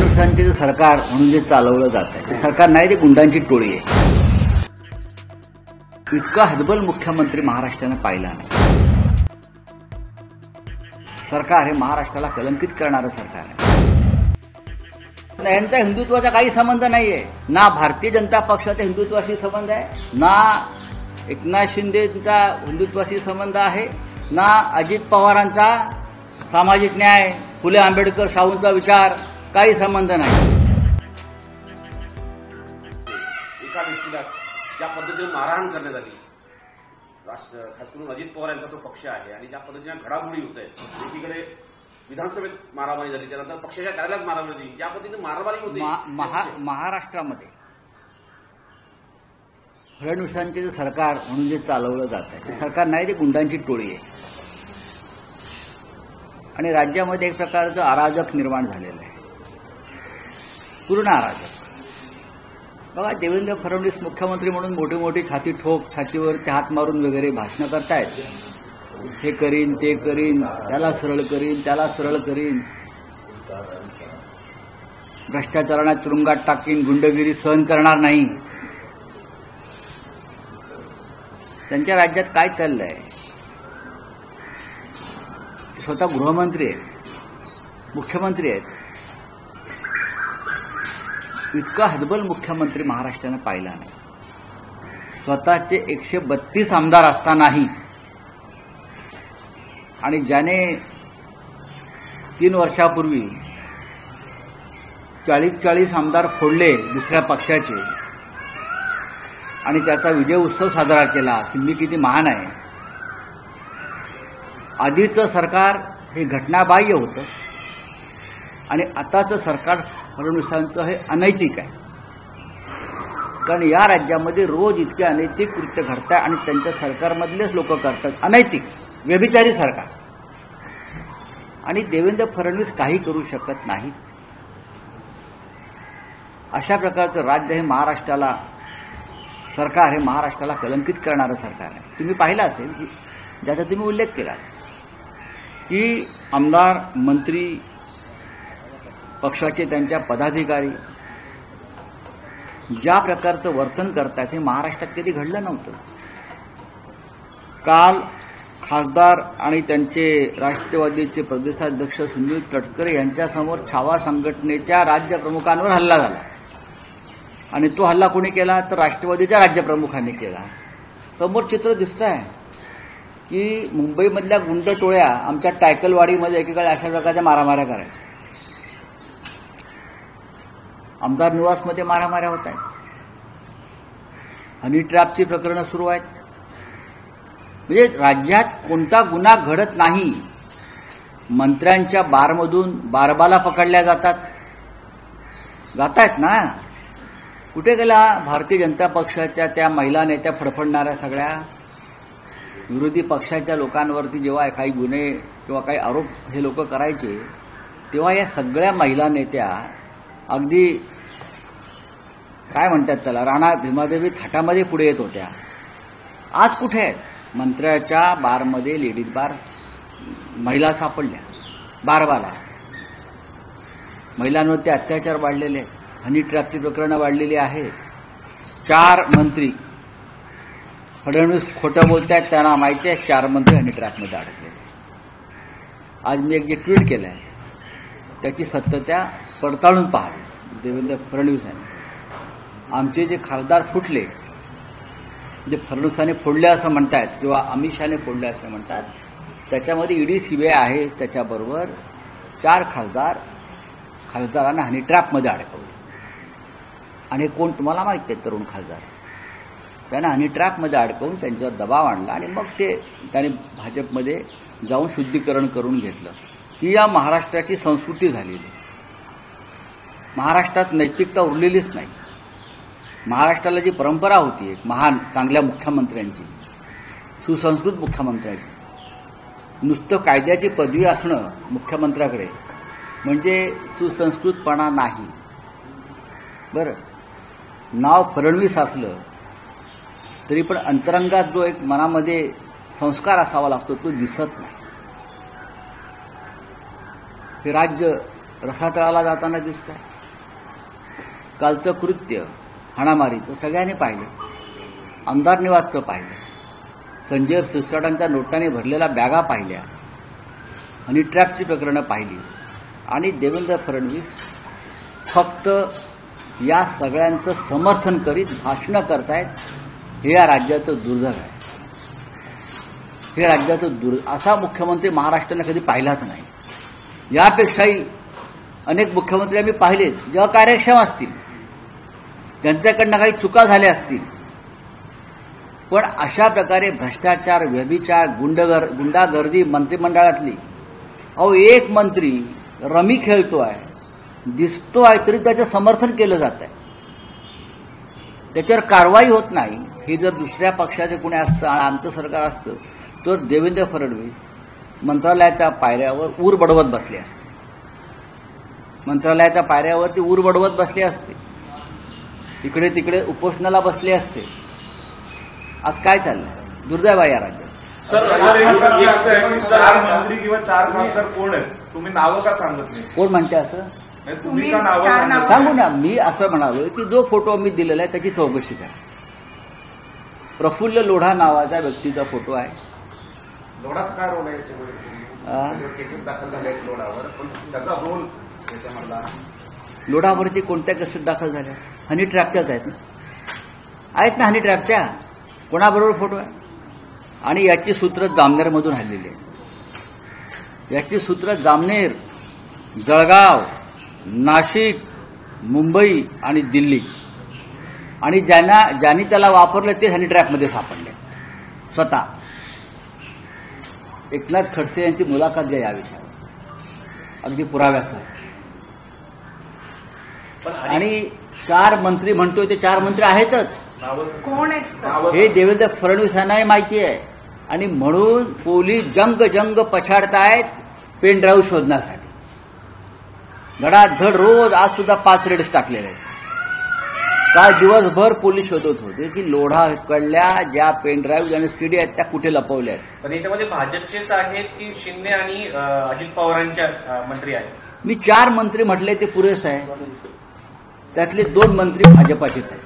फडणवीसांचे सरकार म्हणून जे चालवलं जात आहे ते सरकार नाही, ते गुंडांची टोळी आहे. इतका हतबल मुख्यमंत्री महाराष्ट्राने पाहिला नाही. सरकार हे महाराष्ट्राला कलंकित करणारं सरकार आहे. यांचा हिंदुत्वाचा काही संबंध नाहीये. ना भारतीय जनता पक्षाचा हिंदुत्वाशी संबंध आहे, ना एकनाथ शिंदेचा हिंदुत्वाशी संबंध आहे, ना अजित पवारांचा सामाजिक न्याय, फुले आंबेडकर शाहूंचा विचार, काही संबंध नाही. एका व्यक्तीला ज्या पद्धतीने मारहाण करण्यात आली, खास करून अजित पवार यांचा तो पक्ष आहे, आणि ज्या पद्धतीने घडामोडी होत आहेत, एकीकडे विधानसभेत मारामारी झाली, त्यानंतर पक्षाच्या कार्यालयात मारामारी झाली, ज्या पद्धतीने मारामारी होती महाराष्ट्रामध्ये फडणवीसांचे जे सरकार म्हणून जे चालवलं जात आहे ते सरकार नाही, ते गुंडांची टोळी आहे. आणि राज्यामध्ये एक प्रकारचं अराजक निर्माण झालेलं आहे, पूर्ण अराजक. बघा, देवेंद्र फडणवीस मुख्यमंत्री म्हणून मोठी मोठी छाती ठोक, छातीवर ते हात मारून वगैरे भाषणं करतायत. हे करीन, ते करीन, त्याला सरळ करीन, त्याला सरळ करीन, भ्रष्टाचाराला तुरुंगात टाकीन, गुंडगिरी सहन करणार नाही. त्यांच्या राज्यात काय चाललंय? स्वतः गृहमंत्री आहेत, मुख्यमंत्री आहेत. इतका हतबल मुख्यमंत्री महाराष्ट्राने पाहिला नाही. स्वतःचे 132 आमदार असतानाही, आणि ज्याने 3 वर्षापूर्वी 40 आमदार फोडले दुसऱ्या पक्षाचे, आणि त्याचा विजय उत्सव साजरा केला की मी किती महान आहे. आधीचं सरकार हे घटनाबाह्य होतं, आणि आताचं सरकार फडणवीसांचं हे अनैतिक आहे. कारण या राज्यामध्ये रोज इतके अनैतिक कृत्य घडतात, आणि त्यांच्या सरकारमधलेच लोक करतात अनैतिक, व्यभिचारी सरकार. आणि देवेंद्र फडणवीस काही करू शकत नाहीत. अशा प्रकारचं राज्य हे महाराष्ट्राला, सरकार हे महाराष्ट्राला कलंकित करणारं सरकार आहे. तुम्ही पाहिलं असेल की ज्याचा तुम्ही उल्लेख केला की आमदार, मंत्री, पक्षाचे त्यांच्या पदाधिकारी ज्या प्रकारचं वर्तन करतात हे महाराष्ट्रात कधी घडलं नव्हतं. काल खासदार आणि त्यांचे राष्ट्रवादीचे प्रदेशाध्यक्ष सुनील तटकरे यांच्यासमोर छावा संघटनेच्या राज्यप्रमुखांवर हल्ला झाला, आणि तो हल्ला कोणी केला तर राष्ट्रवादीच्या राज्यप्रमुखांनी केला. समोर चित्र दिसतं आहे की मुंबईमधल्या गुंड टोळ्या आमच्या टायकलवाडीमध्ये एकीकडे अशा प्रकारच्या मारामाऱ्या करायच्या. आमदार निवासमध्ये मारामाऱ्या होत आहेत, हनी ट्रॅपची प्रकरणं सुरू आहेत. म्हणजे राज्यात कोणता गुन्हा घडत नाही. मंत्र्यांच्या बारमधून बारबाला पकडल्या जातात ना. कुठे गेला भारतीय जनता पक्षाच्या त्या महिला नेत्या, फडफडणाऱ्या सगळ्या विरोधी पक्षाच्या लोकांवरती जेव्हा काही गुन्हे किंवा काही आरोप हे लोक करायचे, तेव्हा या सगळ्या महिला नेत्या अगदी काय म्हणतात त्याला, राणा भीमादेवी थाटामध्ये पुढे येत होत्या. आज कुठे आहेत? मंत्र्याच्या बारमध्ये, लेडीज बार, महिला सापडल्या बारबाला. महिलांवरती अत्याचार वाढलेले आहेत, हनी ट्रॅपची प्रकरणं वाढलेली आहेत. 4 मंत्री, फडणवीस खोटं बोलतायत, त्यांना माहिती आहे 4 मंत्री हनी ट्रॅपमध्ये अडकले. आज मी एक जे ट्विट केलं आहे त्याची सत्यता पडताळून पाहावी देवेंद्र फडणवीसांनी. आमचे जे खासदार फुटले, जे फडणवीसांनी फोडले असं म्हणतात किंवा अमित शहाने फोडले असं म्हणतात, त्याच्यामध्ये ईडी, सीबीआय आहे. त्याच्याबरोबर 4 खासदारांना हनी ट्रॅपमध्ये अडकवले. आणि कोण तुम्हाला माहिती आहे? तरुण खासदार. त्यांना हनी ट्रॅपमध्ये अडकवून त्यांच्यावर दबाव आणला, आणि मग त्याने भाजपमध्ये जाऊन शुद्धीकरण करून घेतलं. ही या महाराष्ट्राची संस्कृती झालेली. महाराष्ट्रात नैतिकता उरलेलीच नाही. महाराष्ट्राला जी परंपरा होती एक महान चांगल्या मुख्यमंत्र्यांची, सुसंस्कृत मुख्यमंत्र्यांची, नुसतं कायद्याची पदवी असणं मुख्यमंत्र्याकडे म्हणजे सुसंस्कृतपणा नाही. बरं, नाव फडणवीस असलं तरी पण अंतरंगात जो एक मनामध्ये संस्कार असावा लागतो तो दिसत नाही. हे राज्य रसातळाला जाताना दिसतंय. कालचं कृत्य हाणामारीचं सगळ्यांनी पाहिलं. आमदार निवासचं पाहिलं, संजय सिरसाटांच्या नोटाने भरलेल्या बॅगा पाहिल्या, हनी ट्रॅपची प्रकरणं पाहिली आणि देवेंद्र फडणवीस फक्त या सगळ्यांचं समर्थन करीत भाषणं करतायत. हे या राज्याचं दुर्दैव आहे. हे राज्याचं असा मुख्यमंत्री महाराष्ट्राने कधी पाहिलाच नाही. यापेक्षाही अनेक मुख्यमंत्री आम्ही पाहिलेत जे अकार्यक्षम असतील, त्यांच्याकडनं काही चुका झाल्या असतील, पण अशा प्रकारे भ्रष्टाचार, व्यभिचार, गुंडागर्दी मंत्रिमंडळातली, अहो एक मंत्री रमी खेळतोय, दिसतोय तरी त्याचं समर्थन केलं जात आहे, त्याच्यावर कारवाई होत नाही. हे जर दुसऱ्या पक्षाचे कोणी असतं आणि आमचं सरकार असतं तर देवेंद्र फडणवीस मंत्रालयाच्या पायऱ्यावर ऊर बडवत बसले असते. मंत्रालयाच्या पायऱ्यावरती ऊर बडवत बसले असते, इकडे तिकडे उपोषणाला बसले असते. आज काय चाललंय? दुर्दैव आहे या राज्यात. चार मंत्री किंवा 4 खासदार कोण आहेत? तुम्ही नावं का सांगत नाही? कोण म्हणते असं? तुम्ही का नावं सांगू ना. मी असं म्हणालो की जो फोटो मी दिलेला आहे त्याची चौकशी करा. प्रफुल्ल लोढा नावाच्या व्यक्तीचा फोटो आहे. लोढाच काय रोल आहे याच्यामध्ये? केसेस दाखल झाले आहेत लोढावर, पण त्याचा रोल त्याच्यामधला लोढावरती कोणत्या केसेस दाखल झाल्या? हनी ट्रॅपच्याच आहेत ना. हनी ट्रॅपच्या कोणाबरोबर फोटो आहे? आणि याची सूत्र जामनेरमधून हल्लेली आहे. याची सूत्र जामनेर, जळगाव, नाशिक, मुंबई आणि दिल्ली, आणि ज्यांनी त्याला वापरलं ते हनी ट्रॅपमध्ये सापडले स्वतः. एकनाथ खडसे यांची मुलाखत घ्या या विषयावर अगदी पुराव्यासह. आणि 4 मंत्री म्हणतोय ते 4 मंत्री आहेतच. कोण आहेत? हे देवेंद्र फडणवीसांनाही माहिती आहे आणि म्हणून पोलीस जंग पछाडतायत पेन ड्राईव्ह शोधण्यासाठी. धडाधड रोज आज सुद्धा 5 रेड्स टाकलेले आहेत. काल दिवसभर पोलीस शोधत होते की लोढाकडल्या ज्या पेन ड्राईव्ह आणि सीडी आहेत त्या कुठे लपवल्या आहेत. पण याच्यामध्ये भाजपचेच आहेत की शिंदे आणि अजित पवारांच्या मंत्री आहेत? मी 4 मंत्री म्हटले ते पुरेसं आहे. त्यातले 2 मंत्री भाजपाचेच आहेत.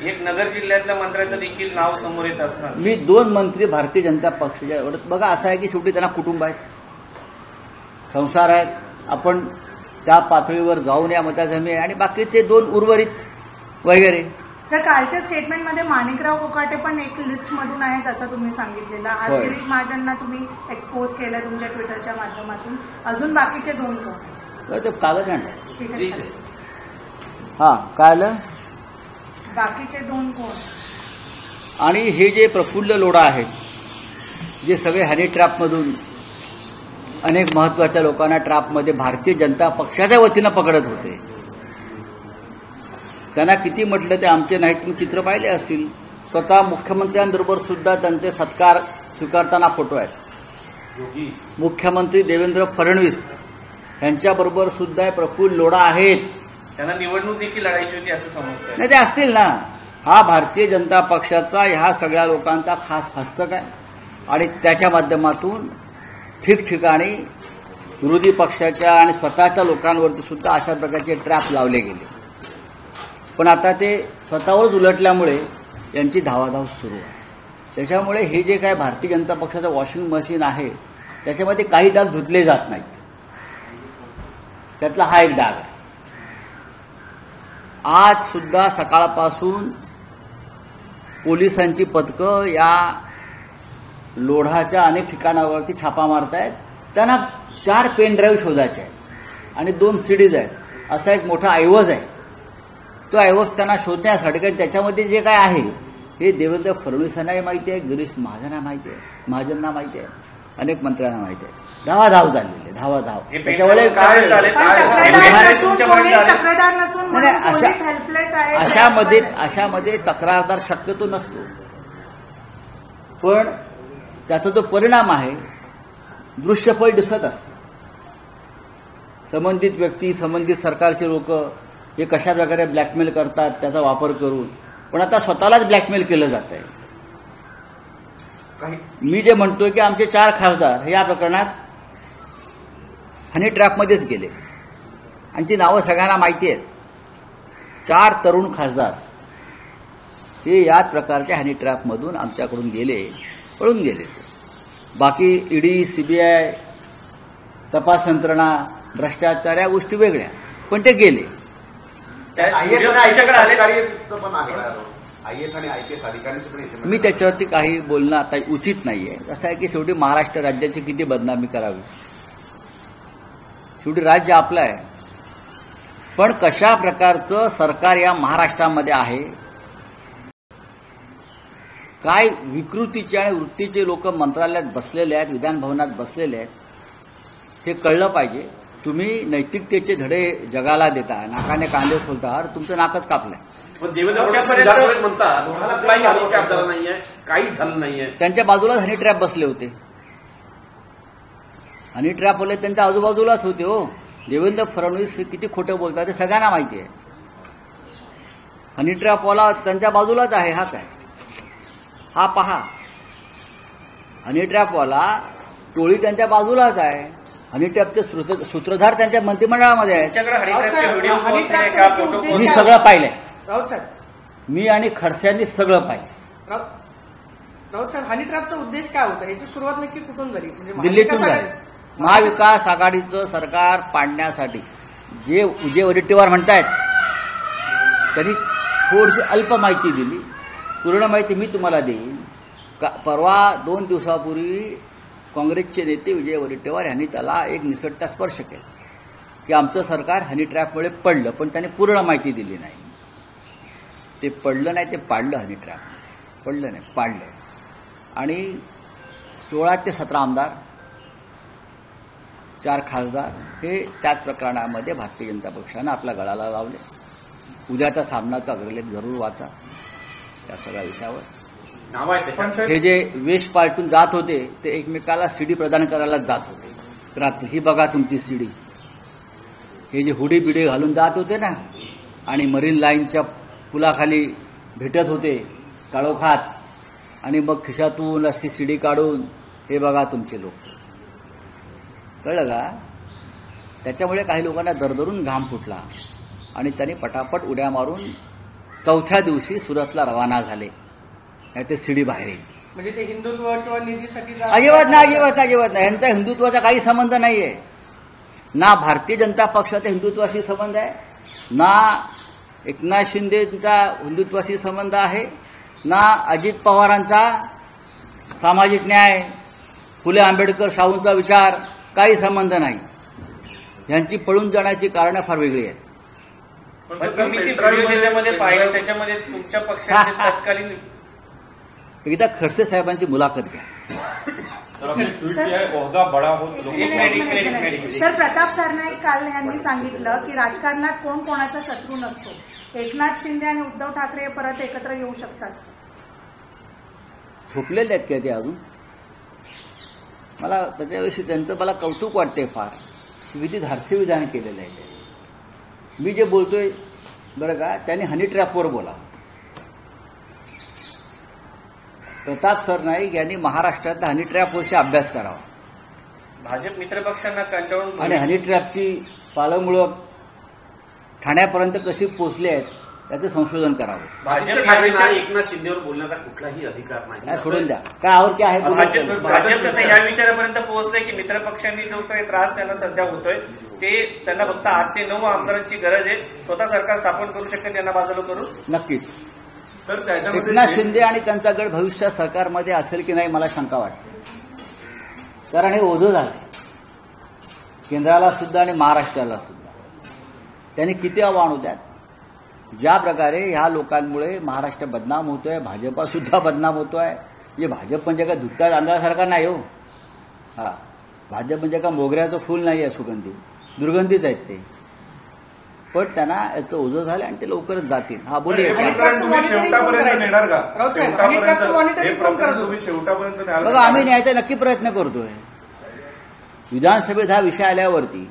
एक नगर जिल्ह्यातल्या मंत्र्याचं देखील नाव समोर येत असणार. मी 2 मंत्री भारतीय जनता पक्षाच्या. बघा असं आहे की शेवटी त्यांना कुटुंब आहेत, संसार आहेत. आपण त्या पातळीवर जाऊन या मताचं मी आणि बाकीचे 2 उर्वरित वगैरे. सर, कालच्या स्टेटमेंटमध्ये माणिकराव कोकाटे पण एक लिस्टमधून आहेत असं तुम्ही सांगितलेलं. आज होय. गिरीश महाजनना तुम्ही एक्सपोज केलं तुमच्या ट्विटरच्या माध्यमातून. अजून बाकीचे 2 कोण? तर ते कागद आणलं. ठीक आहे सर. हा काय आलं? बाकीचे 2 कोण? आणि हे जे प्रफुल्ल लोढा आहेत, जे सगळे हनी ट्रॅपमधून अनेक महत्वाच्या लोकांना ट्रॅपमध्ये भारतीय जनता पक्षाच्या वतीनं पकडत होते, त्यांना किती म्हटलं ते आमचे नाहीत. तुम्ही चित्र पाहिले असतील. स्वतः मुख्यमंत्र्यांबरोबर सुद्धा त्यांचे सत्कार स्वीकारताना फोटो आहेत. मुख्यमंत्री देवेंद्र फडणवीस यांच्याबरोबर सुद्धा प्रफुल्ल लोढा आहेत. त्यांना निवडणूक देखील लढायची होती असं समजतंय. नाही ते असतील ना. हा भारतीय जनता पक्षाचा ह्या सगळ्या लोकांचा खास हस्तक आहे आणि त्याच्या माध्यमातून ठिकठिकाणी विरोधी पक्षाच्या आणि स्वतःच्या लोकांवरती सुद्धा अशा प्रकारचे ट्रॅप लावले गेले. पण आता ते स्वतःवरच उलटल्यामुळे यांची धावाधाव सुरू आहे. त्याच्यामुळे हे जे काय भारतीय जनता पक्षाचं वॉशिंग मशीन आहे त्याच्यामध्ये काही डाग धुतले जात नाहीत. त्यातला हा एक डाग आहे. आज सुद्धा सकाळपासून पोलिसांची पथकं या लोढाच्या अनेक ठिकाणावरती छापा मारतायत. त्यांना 4 पेन ड्राईव्ह शोधायचे आहेत आणि 2 सीडीज आहेत. असा एक मोठा ऐवज आहे. तो ऐवज त्यांना शोधण्यासाठी, कारण त्याच्यामध्ये जे काय आहे हे देवेंद्र फडणवीसांनाही माहिती आहे, गिरीश महाजनांना माहिती आहे, महाजनांना माहिती आहे, अनेक मंत्र्यांना माहिती आहे. धावाधाव झालेली आहे, धावाधाव. त्याच्यामुळे अशामध्ये तक्रारदार शक्यतो नसतो, पण त्याचा जो परिणाम आहे दृश्यफळ दिसत असतं. संबंधित व्यक्ती, संबंधित सरकारचे लोक हे कशा प्रकारे ब्लॅकमेल करतात त्याचा वापर करून. पण आता स्वतःलाच ब्लॅकमेल केलं जात आहे. मी जे म्हणतोय की आमचे 4 खासदार हे या प्रकरणात हनी ट्रॅपमध्येच गेले आणि ती नावं सगळ्यांना माहिती आहेत. 4 तरुण खासदार हे याच प्रकारच्या हनी ट्रॅपमधून आमच्याकडून पळून गेले. बाकी ईडी, सीबीआय, तपास यंत्रणा, भ्रष्टाचार या गोष्टी वेगळ्या, पण ते गेले. आयएएस आणि आयपीएस अधिकारीचं पण आहे का? आयएएस आणि आयपीएस अधिकाऱ्यांचं पण येते. मी त्याच्यावरती काही बोलणं आता उचित नाहीये. असं आहे की शेवटी महाराष्ट्र राज्याची किती बदनामी करावी, शेवटी राज्य आपलं आहे. पण कशा प्रकारचं सरकार या महाराष्ट्रामध्ये आहे, काय विकृतीचे आणि वृत्तीचे लोक मंत्रालयात बसलेले आहेत, विधान भवनात बसलेले आहेत, हे कळलं पाहिजे. तुम्ही नैतिकतेचे धडे जगाला देता, नाकाने कांदे सोलता, तुमचं नाकच कापलंय. पण देवेंद्र फडणवीस म्हणतात कुठलाही हनी ट्रॅप झाला नाहीये, काहीच झालं नाहीये. त्यांच्या बाजूलाच हनी ट्रॅप बसले होते. हनी ट्रॅप होते त्यांच्या आजूबाजूलाच होते. हो, देवेंद्र फडणवीस हे किती खोटं बोलतात ते सगळ्यांना माहिती आहे. हनी ट्रॅपवाला त्यांच्या बाजूलाच आहे. हा काय, हा पहा, हनी ट्रॅपवाला टोळी त्यांच्या बाजूलाच आहे. हनी ट्रॅपचे सूत्रधार त्यांच्या मंत्रिमंडळामध्ये आहेत. मी सगळं पाहिलंय. राऊत साहेब, मी आणि खडसेंनी सगळं पाहिलं. राऊत साहेब, हनी ट्रॅपचा उद्देश काय होता? याची सुरुवात नक्की कुठून झाली? म्हणजे दिल्लीतून झाली. महाविकास आघाडीचं सरकार पाडण्यासाठी जे विजय वडेट्टीवार म्हणतायत त्यांनी थोडीशी अल्प माहिती दिली. पूर्ण माहिती मी तुम्हाला देईन. परवा 2 दिवसापूर्वी काँग्रेसचे नेते विजय वडेट्टीवार यांनी त्याला एक निसटता स्पर्श केला की आमचं सरकार हनी ट्रॅपमुळे पडलं, पण त्यांनी पूर्ण माहिती दिली नाही. ते पडलं नाही, ते पाडलं. हनी ट्रॅप पडलं नाही, पाडलं. आणि 16 ते 17 आमदार, 4 खासदार हे त्याच प्रकरणामध्ये भारतीय जनता पक्षानं आपल्या गळाला लावले. उद्याचा सामनाचा अग्रलेख जरूर वाचा त्या सगळ्या विषयावर. नाव आहे हे जे वेश पालटून जात होते ते एकमेकाला सीडी प्रदान करायला जात होते. रात्री ही बघा तुमची सीडी. हे जे हुडी बिडी घालून जात होते ना आणि मरीन लाईनच्या पुलाखाली भेटत होते काळोखात, आणि मग खिशातून अशी सीडी काढून हे बघा तुमचे लोक. कळलं का? त्याच्यामुळे काही लोकांना दरदरून घाम फुटला आणि त्यांनी पटापट उड्या मारून 4थ्या दिवशी सुरतला रवाना झाले. नाही ते सीडी बाहेर येईल. म्हणजे ते हिंदुत्व किंवा निधीसाठी अजिबात नाही. यांचा हिंदुत्वाचा काही संबंध नाहीये. ना भारतीय जनता पक्षाचा हिंदुत्वाशी संबंध आहे, ना एकनाथ शिंदेचा हिंदुत्वाशी संबंध आहे, ना अजित पवारांचा सामाजिक न्याय, फुले आंबेडकर शाहूंचा विचार, काही संबंध नाही. यांची पळून जाण्याची कारणं फार वेगळी आहेत. तुम्ही ती व्हिडिओ जिल्ह्यामध्ये पाहिलं, त्याच्यामध्ये तुमच्या पक्षाचे तत्कालीन एकदा खडसे साहेबांची मुलाखत घ्या. सर, प्रताप सरनाईक काल यांनी सांगितलं की राजकारणात कोण कोणाचा शत्रू नसतो. एकनाथ शिंदे आणि उद्धव ठाकरे परत एकत्र येऊ शकतात. झोपलेले आहेत का ते अजून? मला त्याच्याविषयी त्यांचं मला कौतुक वाटतंय फार. किती धाडसी विधान केलेलं आहे. मी जे बोलतोय बरं का, त्यांनी हनी ट्रॅपवर बोला. प्रताप सरनाईक यांनी महाराष्ट्रातल्या हनी ट्रॅपवरशी अभ्यास करावा. भाजप मित्रपक्षांना कंटाळून आणि हनी ट्रॅपची पालमुळं ठाण्यापर्यंत कशी पोचली आहेत त्याचं संशोधन करावं. एकनाथ शिंदेवर बोलण्याचा कुठलाही अधिकार नाही. सोडून द्या. काय आवडते आहे भाजप कसं या विचारापर्यंत पोहोचलंय की मित्रपक्षांनी जो काही त्रास त्यांना सध्या होतोय ते त्यांना फक्त 8 ते 9 आमदारांची गरज आहे. स्वतः सरकार स्थापन करू शकते त्यांना बाजूला करून. नक्कीच. एकनाथ शिंदे आणि त्यांचा गट भविष्यात सरकारमध्ये असेल की नाही मला शंका वाटते. कारण हे ओझं झालं केंद्राला सुद्धा आणि महाराष्ट्राला सुद्धा. त्यांनी किती आव्हान होत्यात. ज्या प्रकारे ह्या लोकांमुळे महाराष्ट्र बदनाम होतोय, भाजपा सुद्धा बदनाम होतोय. म्हणजे भाजप म्हणजे काय धुतल्या तांदळासारखा नाही हो. हा, भाजप म्हणजे का मोगऱ्याचं फुल नाही आहे सुगंधी, दुर्गंधीच आहेत ते. पण त्यांना याचं ओझं झालं आणि ते लवकरच जातील. हा बोलूया. तुम्ही शेवटापर्यंत नेणार का? तुम्ही शेवटापर्यंत बघा, आम्ही न्यायचा नक्की प्रयत्न करतोय. विधानसभेत हा विषय आल्यावरती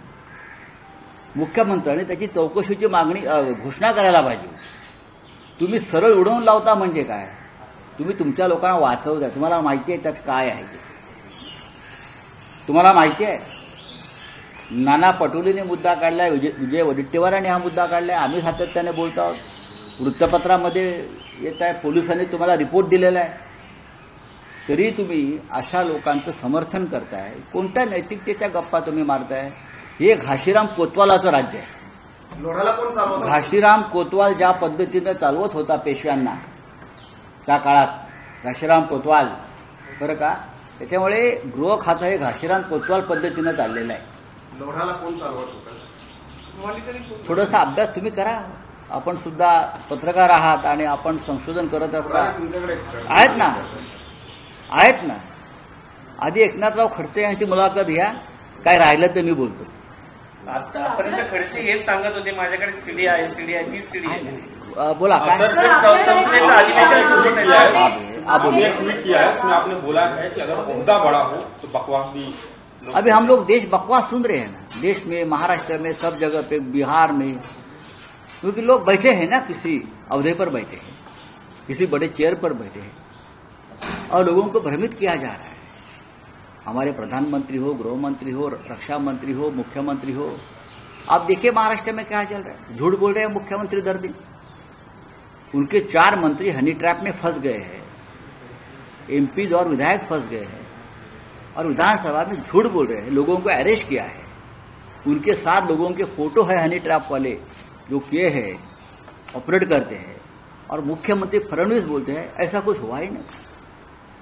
मुख्यमंत्र्यांनी त्याची चौकशीची मागणी घोषणा करायला पाहिजे. तुम्ही सरळ उडवून लावता म्हणजे काय? तुम्ही तुमच्या लोकांना वाचवता. तुम्हाला माहिती आहे त्यात काय आहे ते. तुम्हाला माहिती आहे नाना पटोलेने मुद्दा काढलाय, विजय वडेट्टीवारांनी हा मुद्दा काढलाय, आम्ही सातत्याने बोलतो आहोत, वृत्तपत्रामध्ये येत आहे, पोलिसांनी तुम्हाला रिपोर्ट दिलेला आहे, तरी तुम्ही अशा लोकांचं समर्थन करताय. कोणत्या नैतिकतेच्या गप्पा तुम्ही मारताय? हे घाशीराम कोतवालाचं राज्य आहे. लोढाला कोण चालवतं? घाशीराम कोतवाल ज्या पद्धतीनं चालवत होता पेशव्यांना त्या काळात, घाशीराम कोतवाल, बरं का, त्याच्यामुळे गृह खातं हे घाशीराम कोतवाल पद्धतीनं चाललेलं आहे. लोढाला कोण चालवत होतं? मॉनिटरिंग थोडासा अभ्यास तुम्ही करा. आपण सुद्धा पत्रकार आहात आणि आपण संशोधन करत असता. तुमच्याकडे आहेत ना. आधी एकनाथराव खडसे यांची मुलाखत घ्या, काय राहिलं तर मी बोलतो. आतापर्यंत खडसे हेच सांगत होते, माझ्याकडे सीडी आहे, तीच सीडी आहे. बोला काय संसदेचं अधिवेशन सुरू झालं आहे. आपने एक ट्वीट किया है, उसमें आपने बोला है कि अगर ओहदा बड़ा हो तो बकवास भी. अभी हम लोग देश बकवास सुन रहे हैं ना, देश में, महाराष्ट्र में, सब जगह पे, बिहार में, क्योंकि लोग बैठे हैं ना, किसी अवधि पर बैठे हैं, किसी बड़े चेयर पर बैठे हैं और लोगों को भ्रमित किया जा रहा है. हमारे प्रधानमंत्री हो, गृह मंत्री हो, रक्षा मंत्री हो, मुख्यमंत्री हो, आप देखिए महाराष्ट्र में क्या चल रहा है. झूठ बोल रहे हैं मुख्यमंत्री दर दिन. उनके 4 मंत्री हनी ट्रैप में फंस गए हैं, एमपीज और विधायक फंस गए हैं और विधानसभा में झूठ बोल रहे हैं. लोगों को अरेस्ट किया है, उनके साथ लोगों के फोटो है हनी ट्रैप वाले जो किए हैं, ऑपरेट करते हैं, और मुख्यमंत्री फडणवीस बोलते हैं ऐसा कुछ हुआ ही नहीं.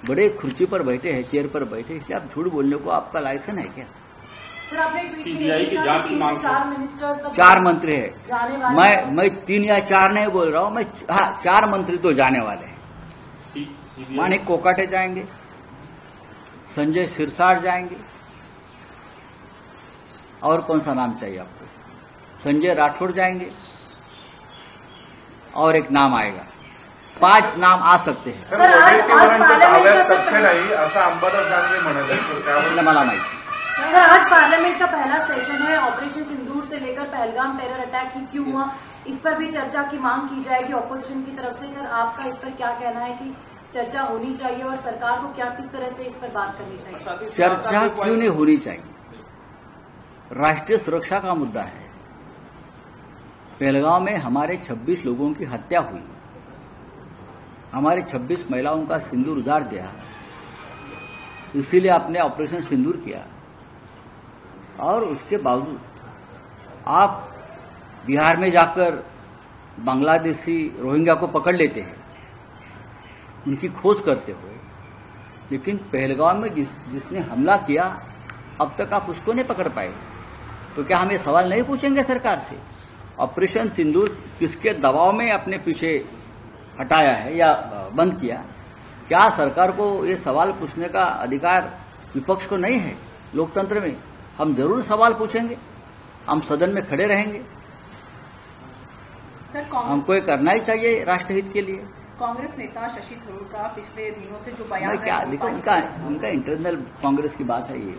बड़े खुर्ची पर बैठे हैं, चेयर पर बैठे, इसलिए आप झूठ बोलने को आपका लाइसेंस है क्या? सर, आपने ट्वीट सीबीआई की जांच की मांग. 4 मिनिस्टर्स 4 मंत्री है. जाने वाले मैं 3 या 4 नहीं बोल रहा हूं, मैं 4 मंत्री तो जाने वाले हैं. माणिक कोकाटे जाएंगे, संजय सिरसाट जाएंगे, और कौन सा नाम चाहिए आपको? संजय राठौड़ जाएंगे, और एक नाम आएगा. 5 नाम आ सकते हैं. तर वडेट्टीवारांच्या दाव्यात तथ्य नाही असं अंबादास दानवे म्हणाले, तर त्यावर मला माहिती. सर, आज पार्लियामेंट का पहला सेशन है. ऑपरेशन सिंदूर से लेकर पहलगाम टेरर अटैक की क्यों हुआ, इस पर भी चर्चा की मांग की जाएगी ऑपोजिशन की तरफ से. सर, आपका इस पर क्या कहना है कि चर्चा होनी चाहिए और सरकार को क्या किस तरह से इस पर बात करनी चाहिए? चर्चा क्यों नहीं होनी चाहिए? राष्ट्रीय सुरक्षा का मुद्दा है. पहलगांव में हमारे 26 लोगों की हत्या हुई, हमारे 26 महिलाओं का सिंदूर उजाड़ दिया, इसीलिए आपने ऑपरेशन सिंदूर किया. और उसके बावजूद आप बिहार में जाकर बांग्लादेशी रोहिंग्या को पकड़ लेते हैं, उनकी खोज करते हो, लेकिन पहलगांव में जिसने हमला किया अब तक आप उसको नहीं पकड़ पाए. तो क्या हम ये सवाल नहीं पूछेंगे सरकार से? ऑपरेशन सिंदूर किसके दबाव में अपने पीछे हटाया है या बंद किया? क्या सरकार को ये सवाल पूछने का अधिकार विपक्ष को नहीं है? लोकतंत्र में हम जरूर सवाल पूछेंगे, हम सदन में खड़े रहेंगे. सर, हमको ये करना ही चाहिए राष्ट्रहित के लिए. कांग्रेस नेता शशि थरूर का पिछले दिनों से जो बयान मैं क्या देखो, उनका इंटरनल कांग्रेस की बात है ये.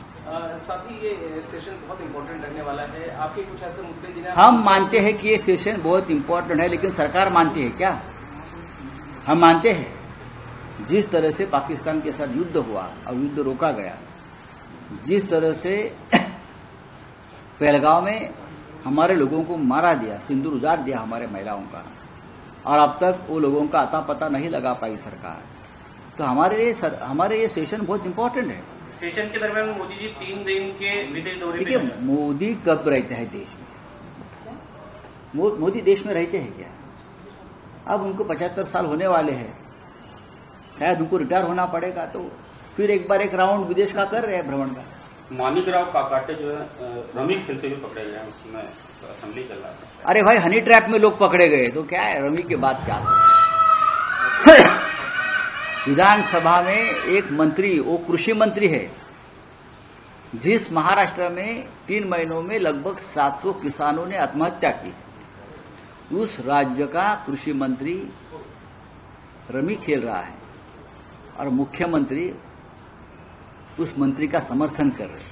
साथ ही ये सेशन बहुत इम्पोर्टेंट रहने वाला है. आपके कुछ ऐसे मुद्दे जिन्हें हम मानते हैं कि ये सेशन बहुत इम्पोर्टेंट है, लेकिन सरकार मानती है क्या? हम मानते हैं जिस तरह से पाकिस्तान के साथ युद्ध हुआ और युद्ध रोका गया, जिस तरह से पहलगांव में हमारे लोगों को मारा दिया, सिंदूर उजाड़ दिया हमारे महिलाओं का, और अब तक वो लोगों का अता पता नहीं लगा पाई सरकार. तो हमारे ये सेशन बहुत इम्पोर्टेंट है. सेशन के दरमियान मोदी जी 3 दिन के विदेश दौरे देखिए, पे हैं. मोदी कब रहते हैं देश में? मोदी देश में रहते हैं क्या? अब उनको 75 साल होने वाले हैं, शायद उनको रिटायर होना पड़ेगा, तो फिर एक बार एक राउंड विदेश का कर रहे हैं भ्रमण का. मानिकराव काकाटे जो है रमी खेलते हुए पकड़े गए हैं, उसमें असेंबली चल रहा है. अरे भाई, हनी ट्रैप में लोग पकड़े गए तो क्या है, रमी के बाद क्या? विधानसभा में एक मंत्री, वो कृषि मंत्री है, जिस महाराष्ट्र में 3 महीनों में लगभग 700 किसानों ने आत्महत्या की, उस राज्य का कृषि मंत्री रमी खेल रहा है और मुख्यमंत्री उस मंत्री का समर्थन कर रहे हैं.